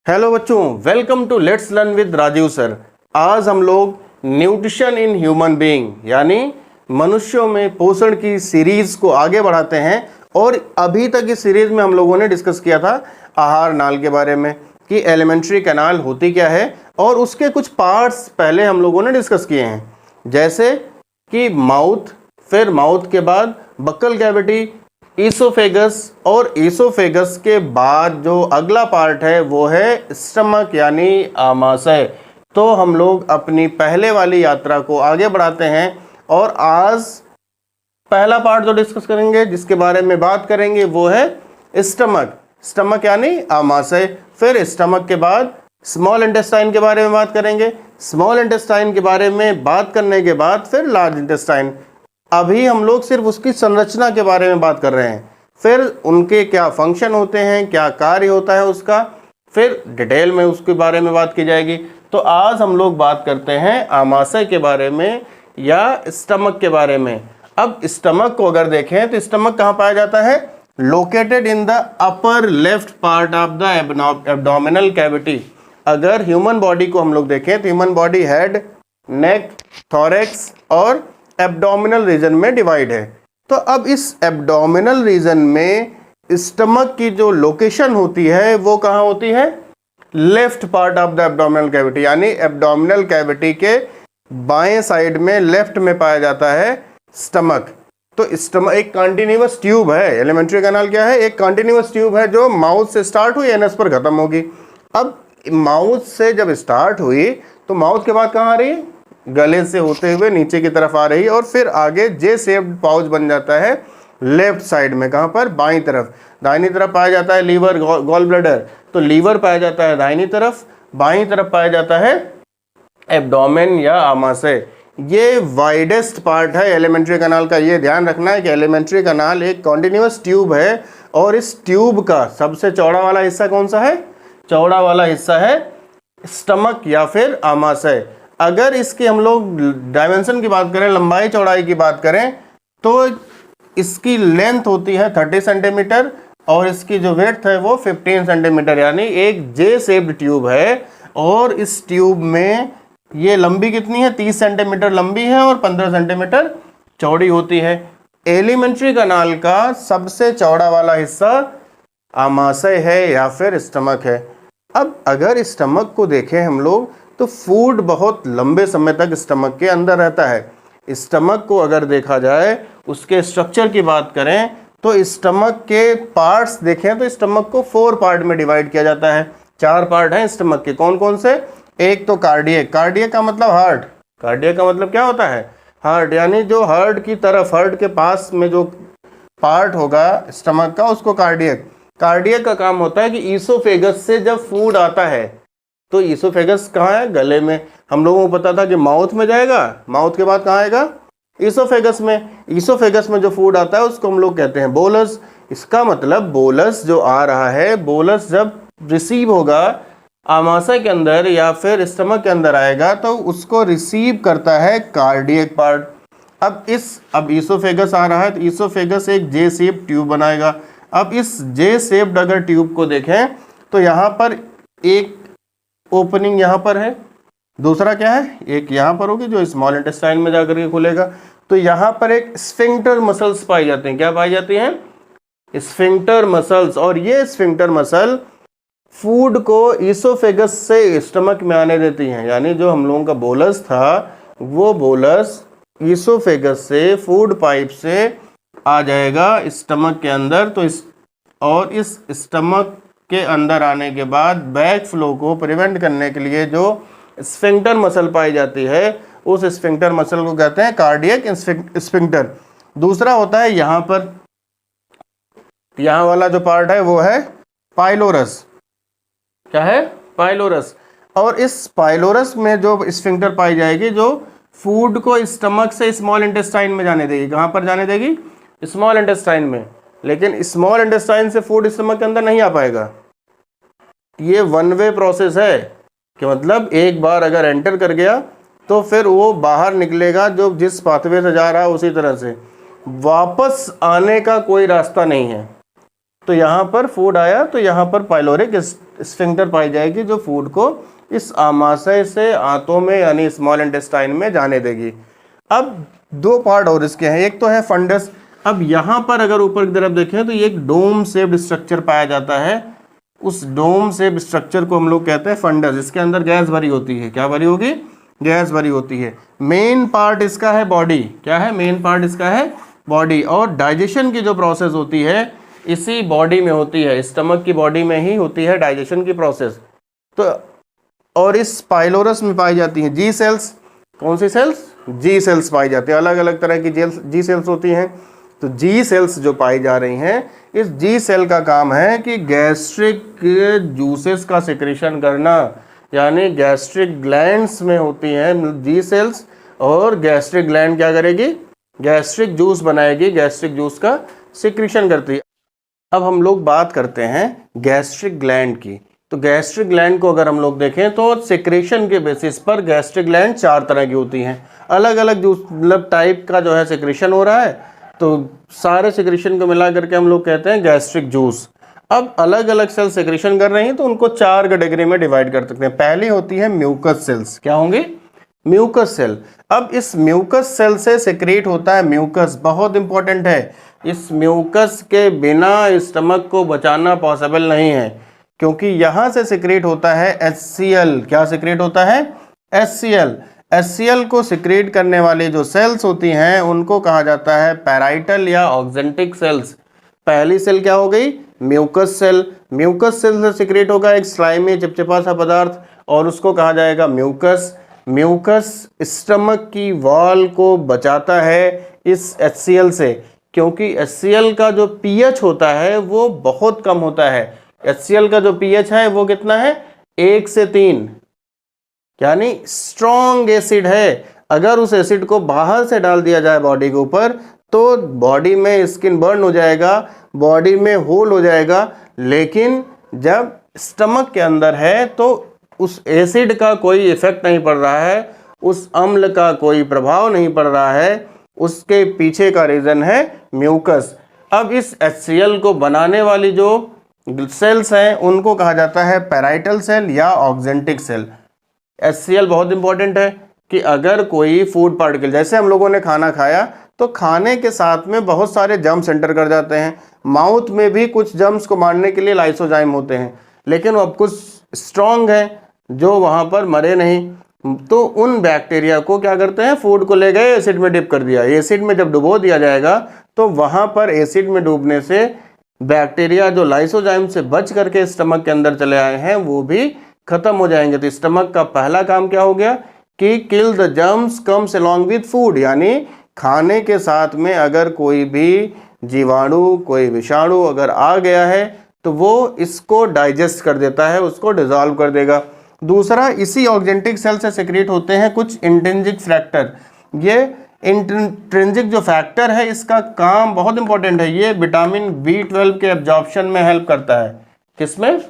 Hello बच्चों, welcome to let's learn with Rajiv sir. आज हम लोग न्यूट्रिशन इन ह्यूमन बीइंग यानी मनुष्यों में पोषण की सीरीज को आगे बढ़ाते हैं। और अभी तक इस सीरीज में हम लोगों ने डिस्कस किया था आहार नाल के बारे में कि एलिमेंट्री कैनाल होती क्या है, और उसके कुछ पार्ट्स पहले हम लोगों ने डिस्कस किए हैं, जैसे कि माउथ, फिर माउथ के बाद बक्कल कैविटी, ईसोफेगस, और ईसोफेगस के बाद जो अगला पार्ट है वो है स्टमक यानी आमाशय। तो हम लोग अपनी पहले वाली यात्रा को आगे बढ़ाते हैं और आज पहला पार्ट जो डिस्कस करेंगे, जिसके बारे में बात करेंगे, वो है स्टमक। स्टमक यानी आमाशय। फिर स्टमक के बाद स्मॉल इंटेस्टाइन के बारे में बात करेंगे। स्मॉल इंटेस्टाइन के बारे में बात करने के बाद फिर लार्ज इंटेस्टाइन। अभी हम लोग सिर्फ उसकी संरचना के बारे में बात कर रहे हैं, फिर उनके क्या फंक्शन होते हैं, क्या कार्य होता है उसका, फिर डिटेल में उसके बारे में बात की जाएगी। तो आज हम लोग बात करते हैं आमाशय के बारे में या स्टमक के बारे में। अब स्टमक को अगर देखें तो स्टमक कहाँ पाया जाता है? Located in the upper left part of the abdominal cavity. अगर ह्यूमन बॉडी को हम लोग देखें तो ह्यूमन बॉडी हेड, नेक, थोरैक्स और एब्डोमिनल रीजन में डिवाइड है। तो अब इस एब्डोमिनल रीजन में स्टमक की जो लोकेशन होती है वो कहाँ होती है? Left part of the abdominal cavity, यानी एब्डोमिनल कैविटी के बाएं साइड में लेफ्ट में पाया जाता है स्टमक। तो स्टमक एक कंटिन्यूअस ट्यूब है। एलिमेंट्री कैनाल क्या है? एक कंटिन्यूअस ट्यूब है जो माउथ से स्टार्ट हुई, एनस पर खत्म होगी। अब माउथ से जब स्टार्ट हुई तो माउथ के बाद कहाँ आ रही है? गले से होते हुए नीचे की तरफ आ रही है और फिर आगे जे शेप्ड पाउच बन जाता है लेफ्ट साइड में। कहाँ पर? बाईं तरफ। दाहिनी तरफ पाया जाता है लीवर, गॉल ब्लैडर। तो लीवर पाया जाता है दाहिनी तरफ, बाईं तरफ पाया जाता है एब्डोमेन या आमाशय। ये वाइडेस्ट पार्ट है एलिमेंट्री कैनाल का। ये ध्यान रखना है कि एलिमेंट्री कैनाल एक कॉन्टिन्यूअस ट्यूब है और इस ट्यूब का सबसे चौड़ा वाला हिस्सा कौन सा है? चौड़ा वाला हिस्सा है स्टमक या फिर आमाशय। अगर इसकी हम लोग डायमेंशन की बात करें, लंबाई चौड़ाई की बात करें, तो इसकी लेंथ होती है 30 सेंटीमीटर और इसकी जो विड्थ है वो 15 सेंटीमीटर, यानी एक जे शेप्ड ट्यूब है। और इस ट्यूब में ये लंबी कितनी है? 30 सेंटीमीटर लंबी है और 15 सेंटीमीटर चौड़ी होती है। एलिमेंट्री कैनाल का सबसे चौड़ा वाला हिस्सा आमाशय है या फिर स्टमक है। अब अगर स्टमक को देखें हम लोग तो फूड बहुत लंबे समय तक स्टमक के अंदर रहता है। स्टमक को अगर देखा जाए, उसके स्ट्रक्चर की बात करें तो स्टमक के पार्ट्स देखें तो स्टमक को 4 पार्ट में डिवाइड किया जाता है। 4 पार्ट हैं स्टमक के। कौन कौन से? एक तो कार्डियक। कार्डियक का मतलब हार्ट। कार्डियक का मतलब क्या होता है? हार्ट, यानी जो हार्ट की तरफ, हार्ट के पास में जो पार्ट होगा स्टमक का, उसको कार्डियक। कार्डियक का काम होता है कि ईसोफेगस से जब फूड आता है, तो ईसोफेगस कहाँ है? गले में। हम लोगों को पता था कि माउथ में जाएगा, माउथ के बाद कहाँ आएगा? ईसोफेगस में। ईसोफेगस में जो फूड आता है उसको हम लोग कहते हैं बोलस। इसका मतलब बोलस जो आ रहा है, बोलस जब रिसीव होगा आमाशय के अंदर या फिर स्टमक के अंदर आएगा, तो उसको रिसीव करता है कार्डियक पार्ट। अब ईसोफेगस आ रहा है तो ईसोफेगस एक जे शेप ट्यूब बनाएगा। अब इस जे शेप्ड अगर ट्यूब को देखें तो यहाँ पर एक ओपनिंग यहाँ पर है, दूसरा क्या है? एक यहाँ पर होगी जो स्मॉल इंटेस्टाइन में जाकर के खुलेगा। तो यहाँ पर एक स्फिंक्टर मसल्स पाई जाती हैं। क्या पाई जाती हैं? Sphincter muscles. और ये स्फिंक्टर मसल फूड को ईसोफेगस से स्टमक में आने देती हैं। यानी जो हम लोगों का बोलस था, वो बोलस ईसोफेगस से, फूड पाइप से आ जाएगा स्टमक के अंदर। तो इस स्टमक के अंदर आने के बाद बैक फ्लो को प्रिवेंट करने के लिए जो स्फिंक्टर मसल पाई जाती है, उस स्फिंक्टर मसल को कहते हैं कार्डियक स्फिंक्टर। दूसरा होता है यहाँ पर, यहाँ वाला जो पार्ट है वो है पाइलोरस। क्या है? पाइलोरस। और इस पाइलोरस में जो स्फिंक्टर पाई जाएगी, जो फूड को स्टमक से स्मॉल इंटेस्टाइन में जाने देगी। कहाँ पर जाने देगी? स्मॉल इंटेस्टाइन में। लेकिन स्मॉल इंटेस्टाइन से फूड स्टमक के अंदर नहीं आ पाएगा। ये वन वे प्रोसेस है कि मतलब एक बार अगर एंटर कर गया तो फिर वो बाहर निकलेगा, जो जिस पाथवे से जा रहा है उसी तरह से। वापस आने का कोई रास्ता नहीं है। तो यहाँ पर फूड आया तो यहाँ पर पाइलोरिक स्फिंक्टर पाई जाएगी जो फूड को इस आमाशय से आंतों में यानी स्मॉल इंटेस्टाइन में जाने देगी। अब दो पार्ट और इसके हैं, एक तो है फंडस। अब यहाँ पर अगर ऊपर की तरफ देखें तो ये एक डोम शेप्ड स्ट्रक्चर पाया जाता है, उस डोम शेप्ड स्ट्रक्चर को हम लोग कहते हैं फंडस। इसके अंदर गैस भरी होती है, क्या भरी होगी? गैस भरी होती है। मेन पार्ट इसका है बॉडी, क्या है? मेन पार्ट इसका है बॉडी। और डाइजेशन की जो प्रोसेस होती है इसी बॉडी में होती है, स्टमक की बॉडी में ही होती है डाइजेशन की प्रोसेस। तो और इस पाइलोरस में पाई जाती हैं जी सेल्स। कौन सी सेल्स? जी सेल्स पाई जाती है। अलग अलग तरह की जी सेल्स होती हैं। तो जी सेल्स जो पाई जा रही हैं, इस जी सेल का काम है कि गैस्ट्रिक जूसेस का सिक्रेशन करना, यानी गैस्ट्रिक ग्लैंड्स में होती हैं जी सेल्स, और गैस्ट्रिक ग्लैंड क्या करेगी? गैस्ट्रिक जूस बनाएगी, गैस्ट्रिक जूस का सिक्रेशन करती है। अब हम लोग बात करते हैं गैस्ट्रिक ग्लैंड की। तो गैस्ट्रिक ग्लैंड को अगर हम लोग देखें तो सिक्रेशन के बेसिस पर गैस्ट्रिक ग्लैंड 4 तरह की होती हैं। अलग अलग जो मतलब टाइप का जो है सिक्रेशन हो रहा है, तो सारे सिक्रेशन को मिला करके हम लोग कहते हैं गैस्ट्रिक जूस। अब अलग अलग सेल सिक्रेशन कर रही हैं तो उनको 4 कैटेगरी में डिवाइड कर सकते हैं। पहली होती है म्यूकस सेल्स। क्या होंगे? Mucus cell. अब इस म्यूकस सेल से सिक्रेट होता है म्यूकस, बहुत इंपॉर्टेंट है। इस म्यूकस के बिना स्टमक को बचाना पॉसिबल नहीं है, क्योंकि यहाँ से सिक्रेट होता है HCl। क्या सिक्रेट होता है? HCl। HCl को सिक्रेट करने वाली जो सेल्स होती हैं उनको कहा जाता है पैराइटल या ऑक्जेंटिक सेल्स। पहली सेल क्या हो गई? Mucus cell. म्यूकस सेल से सिक्रेट होगा एक स्लाइमी चिपचिपा सा पदार्थ और उसको कहा जाएगा म्यूकस। म्यूकस स्टमक की वॉल को बचाता है इस HCl से, क्योंकि HCl का जो pH होता है वो बहुत कम होता है। HCl का जो pH है वो कितना है? 1 से 3, यानी स्ट्रॉन्ग एसिड है। अगर उस एसिड को बाहर से डाल दिया जाए बॉडी के ऊपर तो बॉडी में स्किन बर्न हो जाएगा, बॉडी में होल हो जाएगा, लेकिन जब स्टमक के अंदर है तो उस एसिड का कोई इफेक्ट नहीं पड़ रहा है, उस अम्ल का कोई प्रभाव नहीं पड़ रहा है। उसके पीछे का रीजन है म्यूकस। अब इस HCl को बनाने वाली जो सेल्स हैं उनको कहा जाता है पैराइटल सेल या ऑक्जेंटिक सेल। HCl बहुत इंपॉर्टेंट है कि अगर कोई फूड पार्टिकल, जैसे हम लोगों ने खाना खाया तो खाने के साथ में बहुत सारे जर्म्स एंटर कर जाते हैं। माउथ में भी कुछ जर्म्स को मारने के लिए लाइसोजाइम होते हैं, लेकिन अब कुछ स्ट्रॉन्ग है जो वहाँ पर मरे नहीं, तो उन बैक्टीरिया को क्या करते हैं? फूड को ले गए, एसिड में डिप कर दिया। एसिड में जब डुबो दिया जाएगा तो वहाँ पर एसिड में डूबने से बैक्टीरिया जो लाइसोजाइम से बच करके स्टमक के अंदर चले आए हैं वो भी खत्म हो जाएंगे। तो स्टमक का पहला काम क्या हो गया कि kill the germs comes along with food, यानी खाने के साथ में अगर कोई भी जीवाणु, कोई विषाणु अगर आ गया है तो वो इसको डाइजेस्ट कर देता है, उसको डिसॉल्व कर देगा। दूसरा, इसी ऑक्जेंटिक सेल से सिक्रेट होते हैं कुछ इंट्रिंसिक फैक्टर। ये इंट्रिंसिक जो फैक्टर है इसका काम बहुत इंपॉर्टेंट है। ये विटामिन B12 के एब्जॉर्प्शन में हेल्प करता है। किसमें?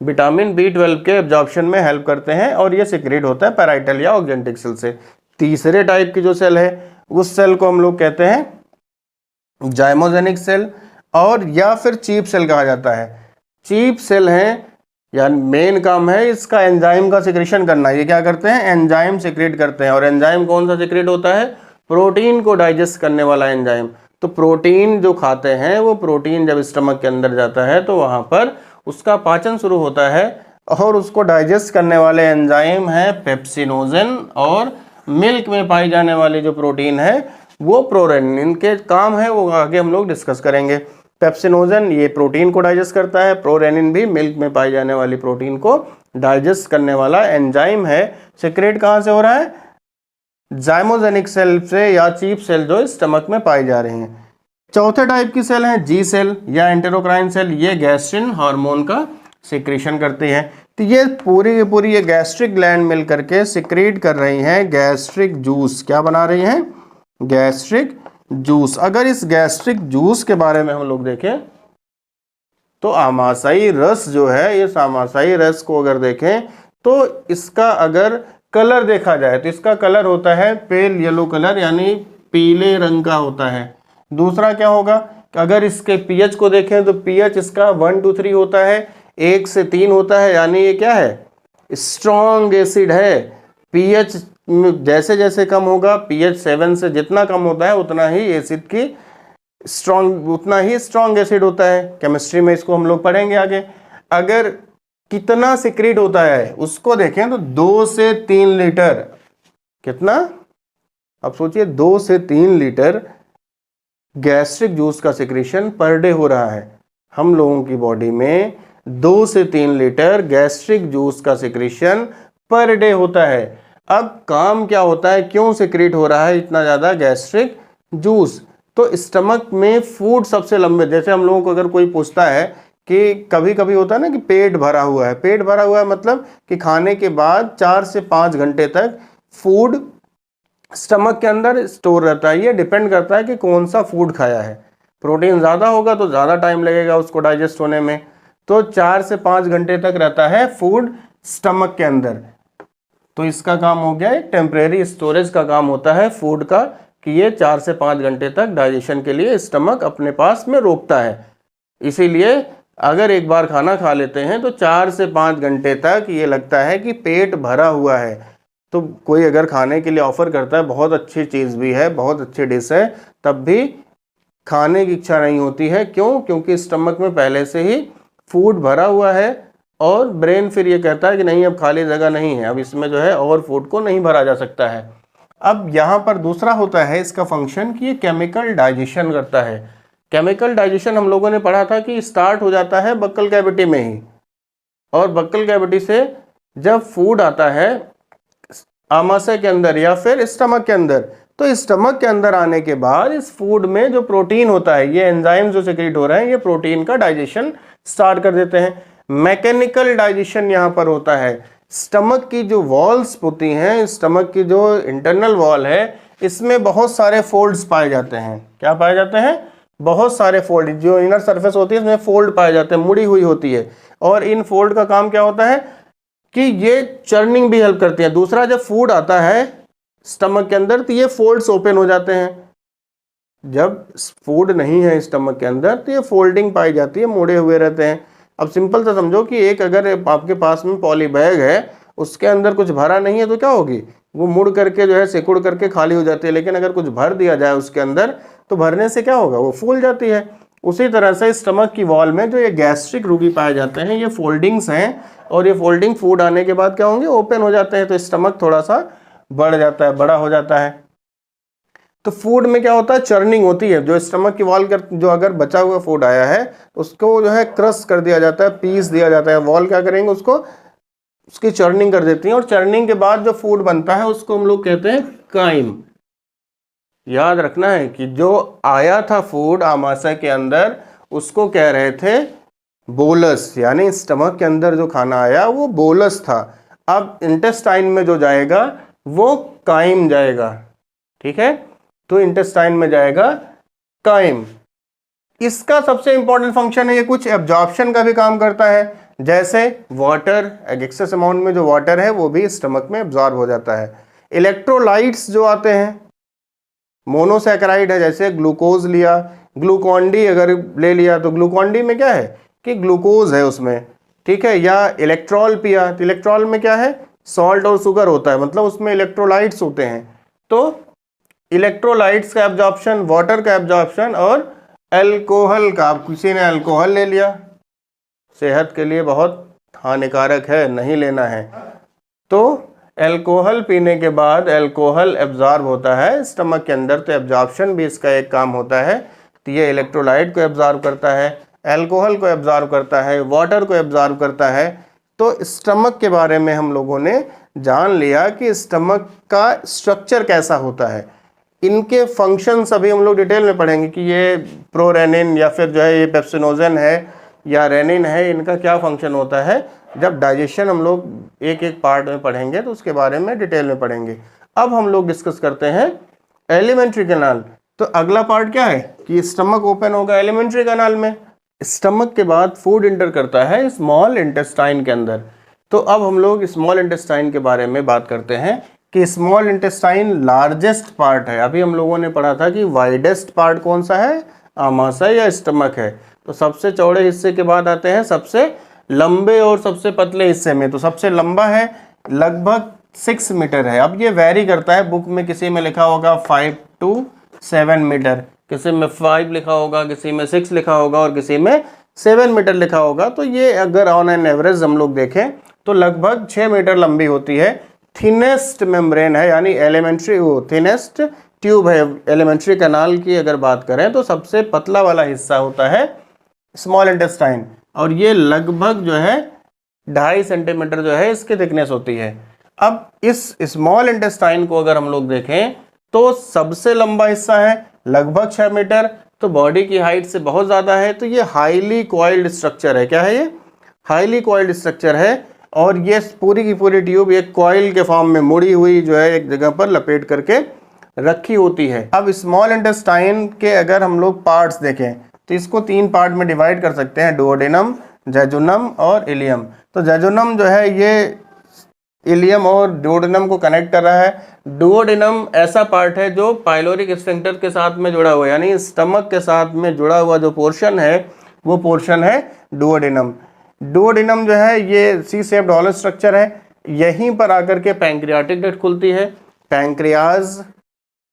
विटामिन B12 के एब्जॉर्प्शन में हेल्प करते हैं, और ये सिक्रेट होता है पैराइटल या ऑक्जेंटिक सेल से। तीसरे टाइप की जो सेल है उस सेल को हम लोग कहते हैं जाइमोजेनिक सेल, और या फिर चीप सेल कहा जाता है। चीप सेल है, यानी मेन काम है इसका एंजाइम का सिक्रेशन करना। ये क्या करते हैं? एंजाइम सिक्रेट करते हैं। और एंजाइम कौन सा सिक्रेट होता है? प्रोटीन को डाइजेस्ट करने वाला एंजाइम। तो प्रोटीन जो खाते हैं वो प्रोटीन जब स्टमक के अंदर जाता है तो वहाँ पर उसका पाचन शुरू होता है, और उसको डाइजेस्ट करने वाले एंजाइम है पेप्सिनोजन, और मिल्क में पाई जाने वाली जो प्रोटीन है वो प्रोरेनिन। इनके काम है वो आगे हम लोग डिस्कस करेंगे। पेप्सिनोजन ये प्रोटीन को डाइजेस्ट करता है, प्रोरेनिन भी मिल्क में पाई जाने वाली प्रोटीन को डाइजेस्ट करने वाला एंजाइम है। सिक्रेट कहाँ से हो रहा है? जाइमोजेनिक सेल से या चीप सेल जो स्टमक में पाई जा रही हैं। चौथे टाइप की सेल है जी सेल या एंटेरोक्राइन सेल। ये गैस्ट्रिन हार्मोन का सिक्रेशन करती है। तो ये पूरी की पूरी ये गैस्ट्रिक ग्लैंड मिल करके सिक्रेट कर रही हैं गैस्ट्रिक जूस। क्या बना रही हैं? Gastric juice. अगर इस गैस्ट्रिक जूस के बारे में हम लोग देखें तो आमाशयी रस जो है, इस आमाशयी रस को अगर देखें तो इसका अगर कलर देखा जाए तो इसका कलर होता है पेल येलो कलर, यानी पीले रंग का होता है। दूसरा क्या होगा, अगर इसके पीएच को देखें तो पीएच इसका 1 to 3 होता है। 1 से 3 होता है, यानी ये क्या है, स्ट्रॉन्ग एसिड है। पीएच जैसे जैसे कम होगा, पीएच 7 से जितना कम होता है उतना ही एसिड की उतना ही स्ट्रॉन्ग एसिड होता है। केमिस्ट्री में इसको हम लोग पढ़ेंगे आगे। अगर कितना सिक्रीट होता है उसको देखें तो 2 से 3 लीटर, कितना, अब सोचिए 2 से 3 लीटर गैस्ट्रिक जूस का सिक्रीशन पर डे हो रहा है। हम लोगों की बॉडी में 2 से 3 लीटर गैस्ट्रिक जूस का सिक्रीशन पर डे होता है। अब काम क्या होता है, क्यों सिक्रीट हो रहा है इतना ज़्यादा गैस्ट्रिक जूस? तो स्टमक में फूड सबसे लंबे, जैसे हम लोगों को अगर कोई पूछता है कि कभी कभी होता है ना कि पेट भरा हुआ है, पेट भरा हुआ है मतलब कि खाने के बाद 4 से 5 घंटे तक फूड स्टमक के अंदर स्टोर रहता है। ये डिपेंड करता है कि कौन सा फूड खाया है। प्रोटीन ज़्यादा होगा तो ज़्यादा टाइम लगेगा उसको डाइजेस्ट होने में, तो 4 से 5 घंटे तक रहता है फूड स्टमक के अंदर। तो इसका काम हो गया, टेम्परेरी स्टोरेज का काम होता है फूड का, कि ये 4 से 5 घंटे तक डाइजेशन के लिए स्टमक अपने पास में रोकता है। इसीलिए अगर एक बार खाना खा लेते हैं तो 4 से 5 घंटे तक ये लगता है कि पेट भरा हुआ है। तो कोई अगर खाने के लिए ऑफर करता है, बहुत अच्छी चीज़ भी है, बहुत अच्छी डिश है, तब भी खाने की इच्छा नहीं होती है। क्यों? क्योंकि स्टमक में पहले से ही फूड भरा हुआ है और ब्रेन फिर ये कहता है कि नहीं, अब खाली जगह नहीं है, अब इसमें जो है और फूड को नहीं भरा जा सकता है। अब यहाँ पर दूसरा होता है इसका फंक्शन कि ये केमिकल डाइजेशन करता है। केमिकल डाइजेशन हम लोगों ने पढ़ा था कि स्टार्ट हो जाता है बक्कल कैविटी में ही, और बक्कल कैविटी से जब फूड आता है आमाशय के अंदर या फिर स्टमक के अंदर, तो स्टमक के अंदर आने के बाद इस फूड में जो प्रोटीन होता है, ये एंजाइम जो सिक्रीट हो रहे हैं, ये प्रोटीन का डाइजेशन स्टार्ट कर देते हैं। मैकेनिकल डाइजेशन यहाँ पर होता है। स्टमक की जो वॉल्स होती हैं, स्टमक की जो इंटरनल वॉल है, इसमें बहुत सारे फोल्ड्स पाए जाते हैं। क्या पाए जाते हैं? बहुत सारे फोल्ड, जो इनर सरफेस होती है इसमें फोल्ड पाए जाते हैं, मुड़ी हुई होती है। और इन फोल्ड का काम क्या होता है कि ये चर्निंग भी हेल्प करती है। दूसरा, जब फूड आता है स्टमक के अंदर तो ये फोल्ड्स ओपन हो जाते हैं। जब फूड नहीं है स्टमक के अंदर तो ये फोल्डिंग पाई जाती है, मुड़े हुए रहते हैं। अब सिंपल सा समझो कि एक अगर आपके पास में पॉली बैग है, उसके अंदर कुछ भरा नहीं है तो क्या होगी, वो मुड़ करके जो है सिकुड़ करके खाली हो जाती है। लेकिन अगर कुछ भर दिया जाए उसके अंदर तो भरने से क्या होगा, वो फूल जाती है। उसी तरह से स्टमक की वॉल में जो ये गैस्ट्रिक रूबी पाए जाते हैं, ये फोल्डिंग्स हैं, और ये फोल्डिंग फूड आने के बाद क्या होंगे, ओपन हो जाते हैं। तो स्टमक थोड़ा सा बढ़ जाता है, बड़ा हो जाता है। तो फूड में क्या होता है, चर्निंग होती है। जो स्टमक की वॉल कर, जो अगर बचा हुआ फूड आया है उसको जो है क्रश कर दिया जाता है, पीस दिया जाता है। वॉल क्या करेंगे, उसको उसकी चर्निंग कर देती है, और चर्निंग के बाद जो फूड बनता है उसको हम लोग कहते हैं काइम। याद रखना है कि जो आया था फूड आमाशय के अंदर उसको कह रहे थे बोलस, यानी स्टमक के अंदर जो खाना आया वो बोलस था। अब इंटेस्टाइन में जो जाएगा वो काइम जाएगा। ठीक है, तो इंटेस्टाइन में जाएगा काइम। इसका सबसे इंपॉर्टेंट फंक्शन है, ये कुछ एब्जॉर्प्शन का भी काम करता है। जैसे वाटर, एक्सेस अमाउंट में जो वाटर है वो भी स्टमक में एब्जॉर्ब हो जाता है। इलेक्ट्रोलाइट्स जो आते हैं, मोनोसैकेराइड है, जैसे ग्लूकोज लिया, ग्लूकॉन डी अगर ले लिया तो ग्लूकॉन डी में क्या है कि ग्लूकोज है उसमें, ठीक है। या इलेक्ट्रॉल पिया तो इलेक्ट्रॉल में क्या है, सॉल्ट और शुगर होता है, मतलब उसमें इलेक्ट्रोलाइट्स होते हैं। तो इलेक्ट्रोलाइट्स का एब्जॉर्प्शन, वाटर का एब्जॉर्प्शन, और अल्कोहल का, किसी ने अल्कोहल ले लिया, सेहत के लिए बहुत हानिकारक है, नहीं लेना है। तो अल्कोहल पीने के बाद अल्कोहल एब्जॉर्ब होता है स्टमक के अंदर, तो एब्जॉर्प्शन भी इसका एक काम होता है। तो ये इलेक्ट्रोलाइट को एब्जॉर्ब करता है, अल्कोहल को एब्जॉर्ब करता है, वाटर को एब्जॉर्ब करता है। तो स्टमक के बारे में हम लोगों ने जान लिया कि स्टमक का स्ट्रक्चर कैसा होता है। इनके फंक्शंस अभी हम लोग डिटेल में पढ़ेंगे कि ये प्रोरेनिन या फिर जो है ये पेप्सिनोजन है या रेनिन है, इनका क्या फंक्शन होता है। जब डाइजेशन हम लोग एक एक पार्ट में पढ़ेंगे तो उसके बारे में डिटेल में पढ़ेंगे। अब हम लोग डिस्कस करते हैं एलिमेंट्री कैनाल। तो अगला पार्ट क्या है कि स्टमक ओपन होगा एलिमेंट्री कैनाल में। स्टमक के बाद फूड इंटर करता है स्मॉल इंटेस्टाइन के अंदर। तो अब हम लोग स्मॉल इंटेस्टाइन के बारे में बात करते हैं कि स्मॉल इंटेस्टाइन लार्जेस्ट पार्ट है। अभी हम लोगों ने पढ़ा था कि वाइडेस्ट पार्ट कौन सा है, आमाशय या स्टमक है। तो सबसे चौड़े हिस्से के बाद आते हैं सबसे लंबे और सबसे पतले हिस्से में, तो सबसे लंबा है लगभग 6 मीटर है। अब ये वैरी करता है, बुक में किसी में लिखा होगा 5 to 7 मीटर, किसी में 5 लिखा होगा, किसी में 6 लिखा होगा और किसी में 7 मीटर लिखा होगा। तो ये अगर ऑन एन एवरेज हम लोग देखें तो लगभग 6 मीटर लंबी होती है। थिनेस्ट मेम्ब्रेन है, यानी एलिमेंट्री थिनेस्ट ट्यूब है। एलिमेंट्री कैनाल की अगर बात करें तो सबसे पतला वाला हिस्सा होता है स्मॉल इंटेस्टाइन, और ये लगभग जो है 2.5 सेंटीमीटर जो है इसकी थिकनेस होती है। अब इस स्मॉल इंटेस्टाइन को अगर हम लोग देखें तो सबसे लंबा हिस्सा है लगभग 6 मीटर, तो बॉडी की हाइट से बहुत ज़्यादा है। तो ये हाईली कॉइल्ड स्ट्रक्चर है। क्या है ये? हाईली कॉइल्ड स्ट्रक्चर है, और ये पूरी की पूरी ट्यूब एक कॉइल के फॉर्म में मुड़ी हुई जो है एक जगह पर लपेट करके रखी होती है। अब स्मॉल इंटेस्टाइन के अगर हम लोग पार्ट्स देखें तो इसको 3 पार्ट में डिवाइड कर सकते हैं, डुओडेनम, जेजुनम और इलियम। तो जेजुनम जो है ये इलियम और डुओडेनम को कनेक्ट कर रहा है। डुओडेनम ऐसा पार्ट है जो पाइलोरिक स्फिंक्टर के साथ में जुड़ा हुआ है, यानी स्टमक के साथ में जुड़ा हुआ जो पोर्शन है वो पोर्शन है डुओडेनम। डुओडेनम जो है ये सी शेप्ड हॉलो स्ट्रक्चर है। यहीं पर आकर के पैंक्रियाटिक डक्ट खुलती है। पैंक्रियाज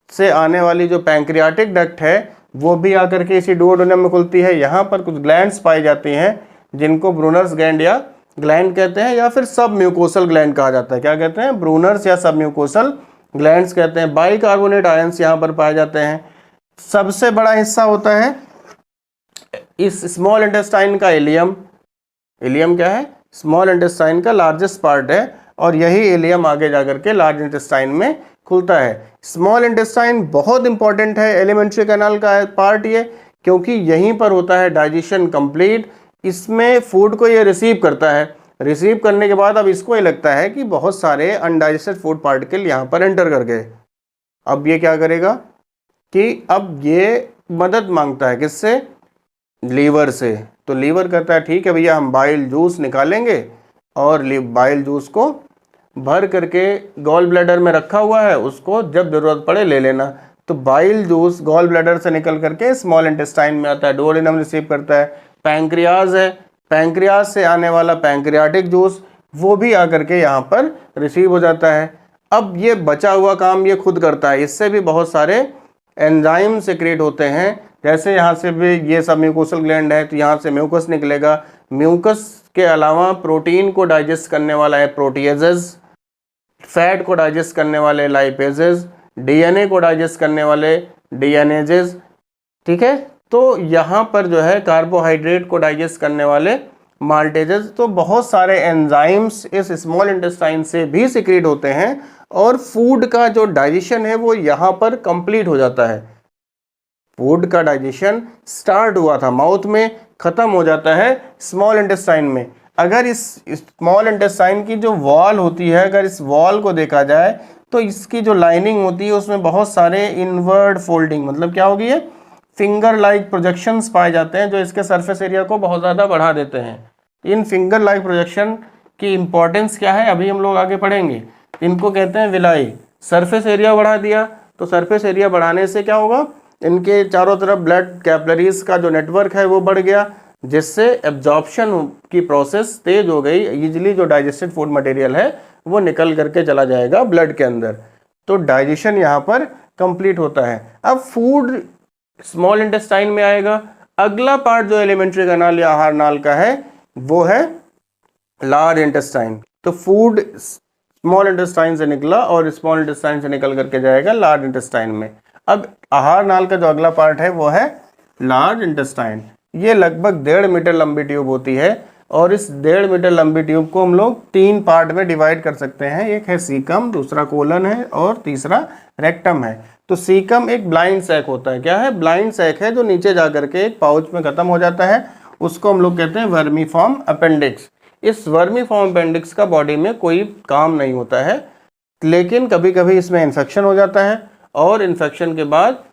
से आने वाली जो पैंक्रियाटिक डक्ट है वो भी आकर के इसी डुओडेनम में खुलती है। यहाँ पर कुछ ग्लैंड्स पाई जाती हैं जिनको ब्रूनर्स ग्लैंड या ग्लैंड कहते हैं, या फिर सब म्यूकोसल ग्लैंड कहा जाता है। क्या कहते हैं? ब्रूनर्स या सब म्यूकोसल ग्लैंड्स कहते हैं। बाइकार्बोनेट आयंस यहाँ पर पाए जाते हैं। सबसे बड़ा हिस्सा होता है इस स्मॉल इंटेस्टाइन का इलियम। इलियम क्या है? स्मॉल इंटेस्टाइन का लार्जेस्ट पार्ट है, और यही इलियम आगे जाकर के लार्ज इंटेस्टाइन में खुलता है। स्मॉल इंटेस्टाइन बहुत इंपॉर्टेंट है, एलिमेंट्री कैनाल का पार्ट ये, क्योंकि यहीं पर होता है डाइजेशन कंप्लीट। इसमें फूड को ये रिसीव करता है। रिसीव करने के बाद अब इसको ये लगता है कि बहुत सारे अनडाइजेस्टेड फूड पार्टिकल यहाँ पर एंटर कर गए। अब ये क्या करेगा कि अब ये मदद मांगता है किससे? लीवर से। तो लीवर कहता है ठीक है भैया, हम बाइल जूस निकालेंगे, और बाइल जूस को भर करके गॉल ब्लैडर में रखा हुआ है, उसको जब जरूरत पड़े ले लेना। तो बाइल जूस गॉल ब्लैडर से निकल करके स्मॉल इंटेस्टाइन में आता है, डुओडेनम रिसीव करता है। पैंक्रियाज है, पैंक्रियाज से आने वाला पैंक्रियाटिक जूस वो भी आकर के यहाँ पर रिसीव हो जाता है। अब ये बचा हुआ काम ये खुद करता है। इससे भी बहुत सारे एंजाइम सिक्रेट होते हैं, जैसे यहाँ से भी ये सब म्यूकोसल ग्लैंड है तो यहाँ से म्यूकस निकलेगा। म्यूकस के अलावा प्रोटीन को डाइजेस्ट करने वाला है प्रोटीएजेस, फैट को डाइजेस्ट करने वाले लाइपेजेस, डीएनए को डाइजेस्ट करने वाले डीएनएजेस। ठीक है, तो यहाँ पर जो है कार्बोहाइड्रेट को डाइजेस्ट करने वाले माल्टेजेस। तो बहुत सारे एंजाइम्स इस स्मॉल इंटेस्टाइन से भी सिक्रेट होते हैं, और फूड का जो डाइजेशन है वो यहाँ पर कंप्लीट हो जाता है। फूड का डाइजेशन स्टार्ट हुआ था माउथ में, खत्म हो जाता है स्मॉल इंटेस्टाइन में। अगर इस स्मॉल इंटेस्टाइन की जो वॉल होती है, अगर इस वॉल को देखा जाए तो इसकी जो लाइनिंग होती है उसमें बहुत सारे इनवर्ड फोल्डिंग, मतलब क्या होगी ये? फिंगर लाइक प्रोजेक्शंस पाए जाते हैं, जो इसके सरफेस एरिया को बहुत ज़्यादा बढ़ा देते हैं। इन फिंगर लाइक प्रोजेक्शन की इंपॉर्टेंस क्या है अभी हम लोग आगे पढ़ेंगे। इनको कहते हैं विलाई। सरफेस एरिया बढ़ा दिया, तो सरफेस एरिया बढ़ाने से क्या होगा? इनके चारों तरफ ब्लड कैपिलरीज का जो नेटवर्क है वो बढ़ गया, जिससे एब्जॉर्प्शन की प्रोसेस तेज हो गई। इजीली जो डाइजेस्टेड फूड मटेरियल है वो निकल करके चला जाएगा ब्लड के अंदर, तो डाइजेशन यहाँ पर कंप्लीट होता है। अब फूड स्मॉल इंटेस्टाइन में आएगा। अगला पार्ट जो एलिमेंट्री कैनाल या आहार नाल का है वो है लार्ज इंटेस्टाइन। तो फूड स्मॉल इंटेस्टाइन से निकला और स्मॉल इंटेस्टाइन से निकल करके जाएगा लार्ज इंटेस्टाइन में। अब आहार नाल का जो अगला पार्ट है वो है लार्ज इंटेस्टाइन। ये लगभग 1.5 मीटर लंबी ट्यूब होती है, और इस 1.5 मीटर लंबी ट्यूब को हम लोग 3 पार्ट में डिवाइड कर सकते हैं। एक है सीकम, दूसरा कोलन है, और तीसरा रेक्टम है। तो सीकम एक ब्लाइंड सैक होता है। क्या है? ब्लाइंड सैक है, जो नीचे जा करके एक पाउच में खत्म हो जाता है। उसको हम लोग कहते हैं वर्मीफॉर्म अपेंडिक्स। इस वर्मीफॉर्म अपेंडिक्स का बॉडी में कोई काम नहीं होता है, लेकिन कभी कभी इसमें इन्फेक्शन हो जाता है, और इन्फेक्शन के बाद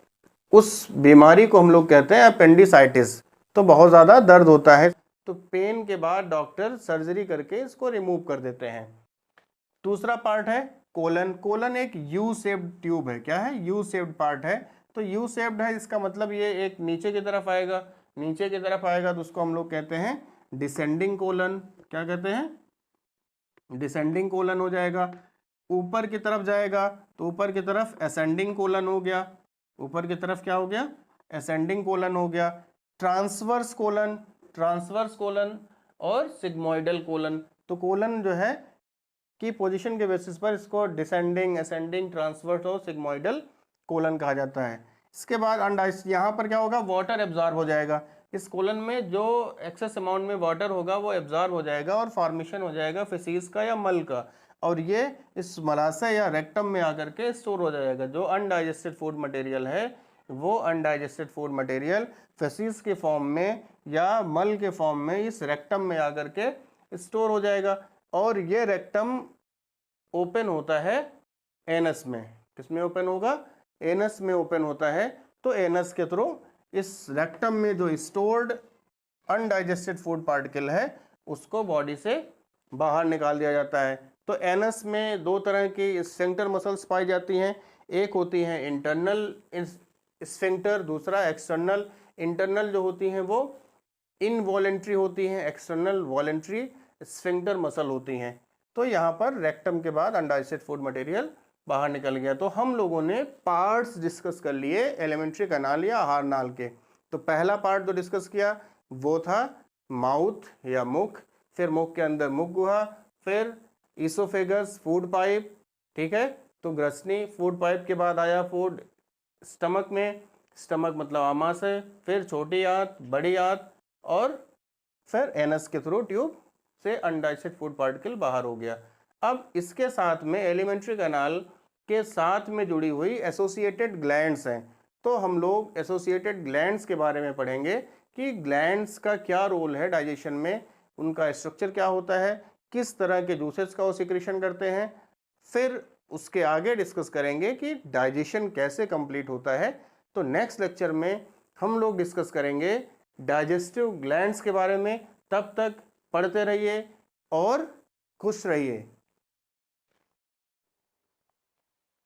उस बीमारी को हम लोग कहते हैं अपेंडिसाइटिस। तो बहुत ज़्यादा दर्द होता है, तो पेन के बाद डॉक्टर सर्जरी करके इसको रिमूव कर देते हैं। दूसरा पार्ट है कोलन। कोलन एक यू शेप्ड ट्यूब है। क्या है? यू शेप्ड पार्ट है। तो यू शेप्ड है, इसका मतलब ये एक नीचे की तरफ आएगा। नीचे की तरफ आएगा तो उसको हम लोग कहते हैं डिसेंडिंग कोलन। क्या कहते हैं, डिसेंडिंग कोलन हो जाएगा। ऊपर की तरफ जाएगा तो ऊपर की तरफ असेंडिंग कोलन हो गया, ऊपर की तरफ क्या हो गया, असेंडिंग कोलन हो गया। ट्रांसवर्स कोलन, ट्रांसवर्स कोलन और सिग्मोइडल कोलन। तो कोलन जो है की पोजीशन के बेसिस पर इसको डिसेंडिंग, असेंडिंग, ट्रांसवर्स और सिग्मोइडल कोलन कहा जाता है। इसके बाद यहाँ पर क्या होगा, वाटर एब्जॉर्ब हो जाएगा। इस कोलन में जो एक्सेस अमाउंट में वाटर होगा वो एब्जॉर्ब हो जाएगा और फॉर्मेशन हो जाएगा फेसिस का या मल का, और ये इस मलाशय या रेक्टम में आकर के स्टोर हो जाएगा। जो अनडाइजेस्टेड फूड मटेरियल है वो अनडाइजेस्टेड फूड मटेरियल फेसिस के फॉर्म में या मल के फॉर्म में इस रेक्टम में आकर के स्टोर हो जाएगा। और ये रेक्टम ओपन होता है एनस में। किसमें ओपन होगा, एनस में ओपन होता है। तो एनस के थ्रू इस रेक्टम में जो स्टोर्ड अनडाइजेस्टेड फूड पार्टिकल है उसको बॉडी से बाहर निकाल दिया जाता है। तो एनस में दो तरह की स्फिंक्टर मसल्स पाई जाती हैं, एक होती है इंटरनल स्फिंक्टर, दूसरा एक्सटर्नल। इंटरनल जो होती हैं वो इनवॉलेंट्री होती हैं, एक्सटर्नल वॉलेंट्री स्फिंक्टर मसल होती हैं। तो यहाँ पर रेक्टम के बाद अनडाइजेस्टेड फूड मटेरियल बाहर निकल गया। तो हम लोगों ने पार्ट्स डिस्कस कर लिए एलिमेंट्री कैनाल या आहार नाल के। तो पहला पार्ट जो डिस्कस किया वो था माउथ या मुख, फिर मुख के अंदर मुख गुहा, फिर ईसोफेगस फूड पाइप, ठीक है। तो ग्रसनी फूड पाइप के बाद आया फूड स्टमक में, स्टमक मतलब आमाशय, फिर छोटी आंत, बड़ी आंत, और फिर एनस के थ्रू ट्यूब से अनडाइजेस्टेड फूड पार्टिकल बाहर हो गया। अब इसके साथ में एलिमेंट्री कैनाल के साथ में जुड़ी हुई एसोसिएटेड ग्लैंड्स हैं। तो हम लोग एसोसिएटेड ग्लैंड्स के बारे में पढ़ेंगे कि ग्लैंड्स का क्या रोल है डाइजेशन में, उनका स्ट्रक्चर क्या होता है, किस तरह के जूसेस का वो सिक्रीशन करते हैं। फिर उसके आगे डिस्कस करेंगे कि डाइजेशन कैसे कंप्लीट होता है। तो नेक्स्ट लेक्चर में हम लोग डिस्कस करेंगे डाइजेस्टिव ग्लैंड्स के बारे में। तब तक पढ़ते रहिए और खुश रहिए।